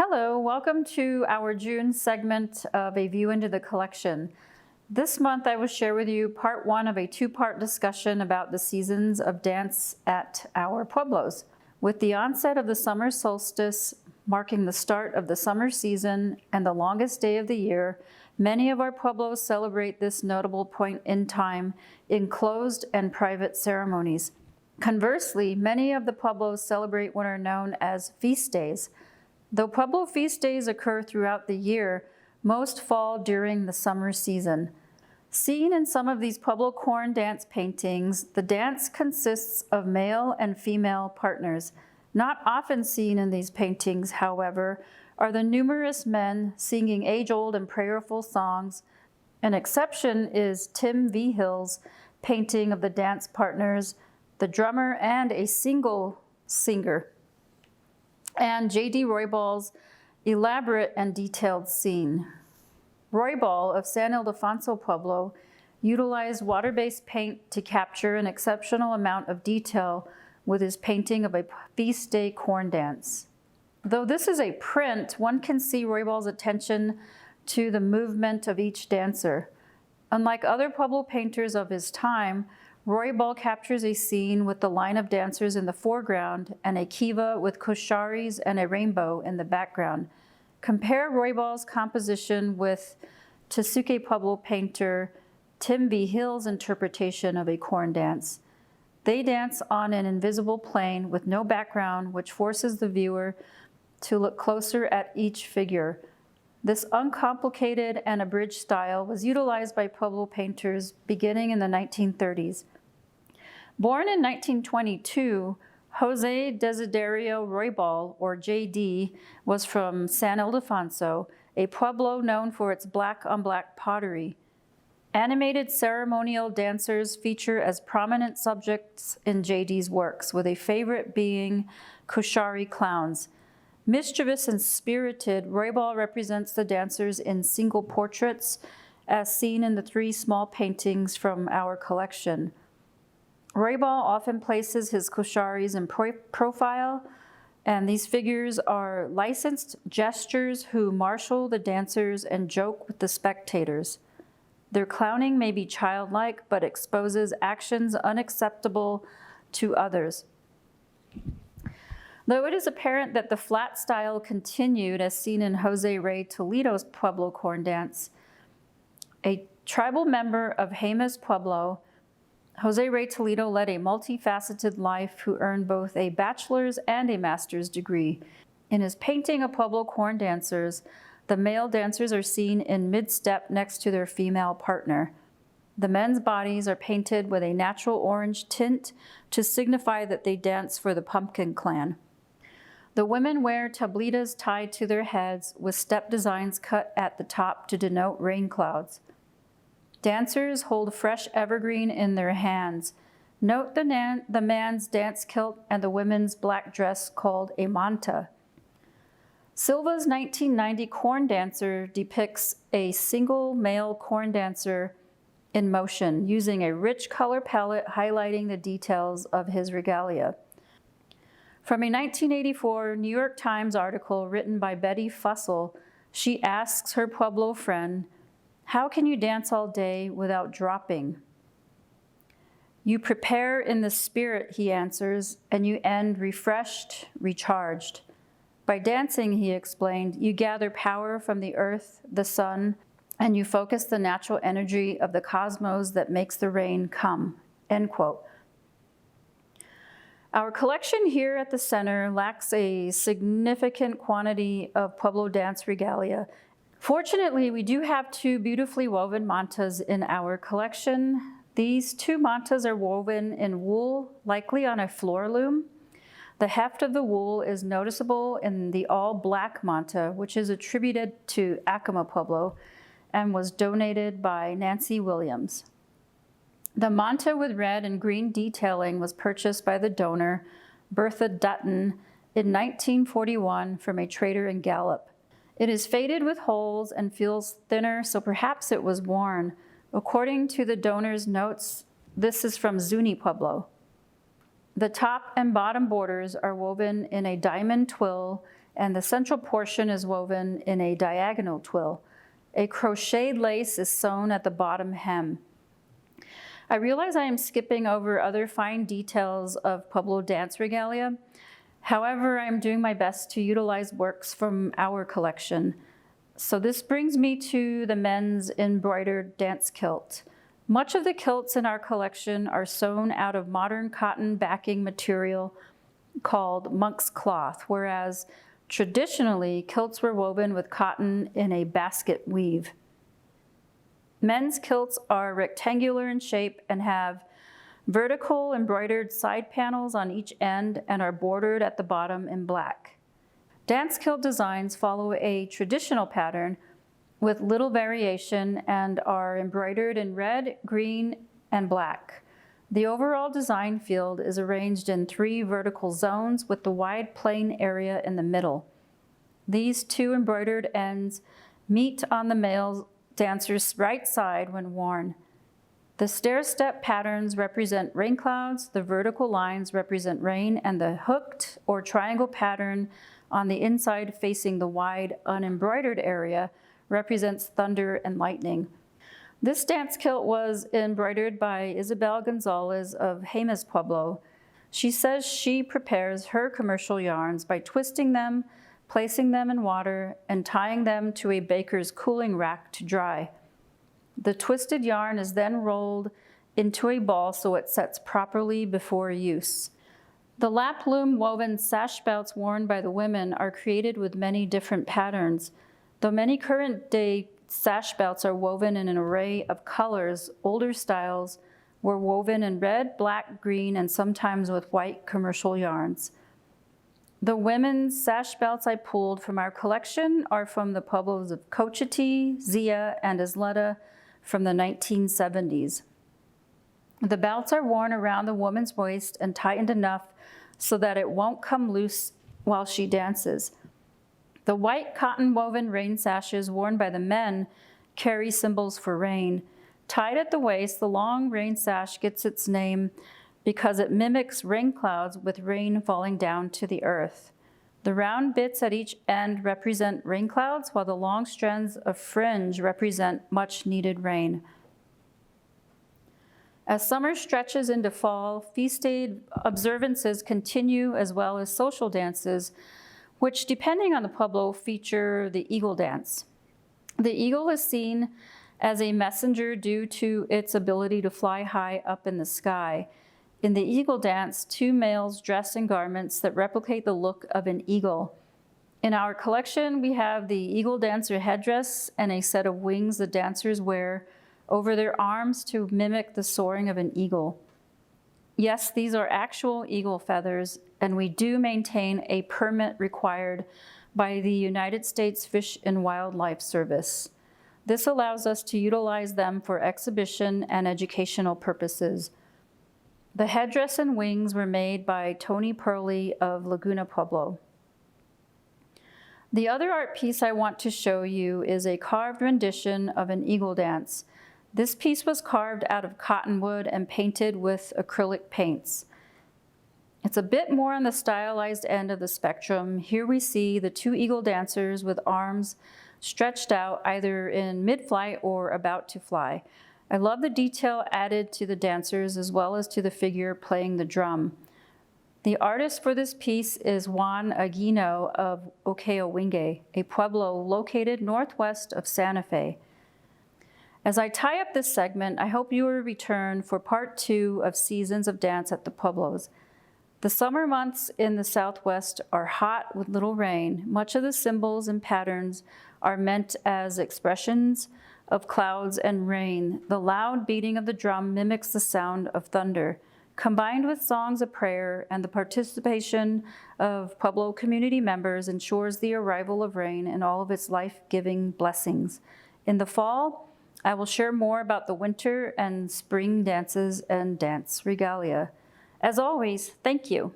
Hello, welcome to our June segment of A View into the Collection. This month I will share with you part one of a two-part discussion about the seasons of dance at our pueblos. With the onset of the summer solstice marking the start of the summer season and the longest day of the year, many of our pueblos celebrate this notable point in time in closed and private ceremonies. Conversely, many of the pueblos celebrate what are known as feast days. Though Pueblo feast days occur throughout the year, most fall during the summer season. Seen in some of these Pueblo corn dance paintings, the dance consists of male and female partners. Not often seen in these paintings, however, are the numerous men singing age-old and prayerful songs. An exception is Tim V. Hill's painting of the dance partners, the drummer and a single singer, and J.D. Roybal's elaborate and detailed scene. Roybal of San Ildefonso Pueblo utilized water-based paint to capture an exceptional amount of detail with his painting of a feast day corn dance. Though this is a print, one can see Roybal's attention to the movement of each dancer. Unlike other Pueblo painters of his time, Roybal captures a scene with the line of dancers in the foreground and a kiva with kusharis and a rainbow in the background. Compare Roybal's composition with Tesuque Pueblo painter Tim V. Hill's interpretation of a corn dance. They dance on an invisible plane with no background, which forces the viewer to look closer at each figure. This uncomplicated and abridged style was utilized by Pueblo painters beginning in the 1930s. Born in 1922, Jose Desidario Roybal, or JD, was from San Ildefonso, a pueblo known for its black-on-black pottery. Animated ceremonial dancers feature as prominent subjects in JD's works, with a favorite being kushari clowns. Mischievous and spirited, Roybal represents the dancers in single portraits, as seen in the three small paintings from our collection. Roybal often places his kusharis in profile, and these figures are licensed jesters who marshal the dancers and joke with the spectators. Their clowning may be childlike, but exposes actions unacceptable to others. Though it is apparent that the flat style continued, as seen in Jose Ray Toledo's Pueblo corn dance, a tribal member of Jemez Pueblo, Jose Ray Toledo led a multifaceted life who earned both a bachelor's and a master's degree. In his painting of Pueblo corn dancers, the male dancers are seen in mid-step next to their female partner. The men's bodies are painted with a natural orange tint to signify that they dance for the Pumpkin Clan. The women wear tablitas tied to their heads with step designs cut at the top to denote rain clouds. Dancers hold fresh evergreen in their hands. Note the man's dance kilt and the women's black dress called a manta. Silva's 1990 corn dancer depicts a single male corn dancer in motion, using a rich color palette highlighting the details of his regalia. From a 1984 New York Times article written by Betty Fussell, she asks her Pueblo friend, "How can you dance all day without dropping?" "You prepare in the spirit," he answers, "and you end refreshed, recharged. By dancing," he explained, "you gather power from the earth, the sun, and you focus the natural energy of the cosmos that makes the rain come." End quote. Our collection here at the center lacks a significant quantity of Pueblo dance regalia. Fortunately, we do have two beautifully woven mantas in our collection. These two mantas are woven in wool, likely on a floor loom. The heft of the wool is noticeable in the all-black manta, which is attributed to Acoma Pueblo and was donated by Nancy Williams. The manta with red and green detailing was purchased by the donor, Bertha Dutton, in 1941 from a trader in Gallup. It is faded with holes and feels thinner, so perhaps it was worn. According to the donor's notes, this is from Zuni Pueblo. The top and bottom borders are woven in a diamond twill and the central portion is woven in a diagonal twill. A crocheted lace is sewn at the bottom hem. I realize I am skipping over other fine details of Pueblo dance regalia. However, I am doing my best to utilize works from our collection. So this brings me to the men's embroidered dance kilt. Much of the kilts in our collection are sewn out of modern cotton backing material called monk's cloth, whereas traditionally kilts were woven with cotton in a basket weave. Men's kilts are rectangular in shape and have vertical embroidered side panels on each end and are bordered at the bottom in black. Dance kilt designs follow a traditional pattern with little variation and are embroidered in red, green, and black. The overall design field is arranged in 3 vertical zones with the wide plain area in the middle. These 2 embroidered ends meet on the male dancer's right side when worn. The stair-step patterns represent rain clouds, the vertical lines represent rain, and the hooked or triangle pattern on the inside facing the wide unembroidered area represents thunder and lightning. This dance kilt was embroidered by Isabel Gonzalez of Jemez Pueblo. She says she prepares her commercial yarns by twisting them, placing them in water, and tying them to a baker's cooling rack to dry. The twisted yarn is then rolled into a ball so it sets properly before use. The lap loom woven sash belts worn by the women are created with many different patterns. Though many current day sash belts are woven in an array of colors, older styles were woven in red, black, green, and sometimes with white commercial yarns. The women's sash belts I pulled from our collection are from the pueblos of Cochiti, Zia, and Isleta from the 1970s. The belts are worn around the woman's waist and tightened enough so that it won't come loose while she dances. The white cotton woven rain sashes worn by the men carry symbols for rain. Tied at the waist, the long rain sash gets its name because it mimics rain clouds with rain falling down to the earth. The round bits at each end represent rain clouds, while the long strands of fringe represent much needed rain. As summer stretches into fall, feast day observances continue as well as social dances, which, depending on the Pueblo, feature the eagle dance. The eagle is seen as a messenger due to its ability to fly high up in the sky. In the eagle dance, 2 males dress in garments that replicate the look of an eagle. In our collection, we have the eagle dancer headdress and a set of wings the dancers wear over their arms to mimic the soaring of an eagle. Yes, these are actual eagle feathers, and we do maintain a permit required by the United States Fish and Wildlife Service. This allows us to utilize them for exhibition and educational purposes. The headdress and wings were made by Tony Perley of Laguna Pueblo. The other art piece I want to show you is a carved rendition of an eagle dance. This piece was carved out of cottonwood and painted with acrylic paints. It's a bit more on the stylized end of the spectrum. Here we see the 2 eagle dancers with arms stretched out either in mid-flight or about to fly. I love the detail added to the dancers as well as to the figure playing the drum. The artist for this piece is Juan Aguino of Okeowinge, a pueblo located northwest of Santa Fe. As I tie up this segment, I hope you will return for part 2 of Seasons of Dance at the Pueblos. The summer months in the Southwest are hot with little rain. Much of the symbols and patterns are meant as expressions of clouds and rain. The loud beating of the drum mimics the sound of thunder. Combined with songs of prayer and the participation of Pueblo community members ensures the arrival of rain and all of its life-giving blessings. In the fall, I will share more about the winter and spring dances and dance regalia. As always, thank you.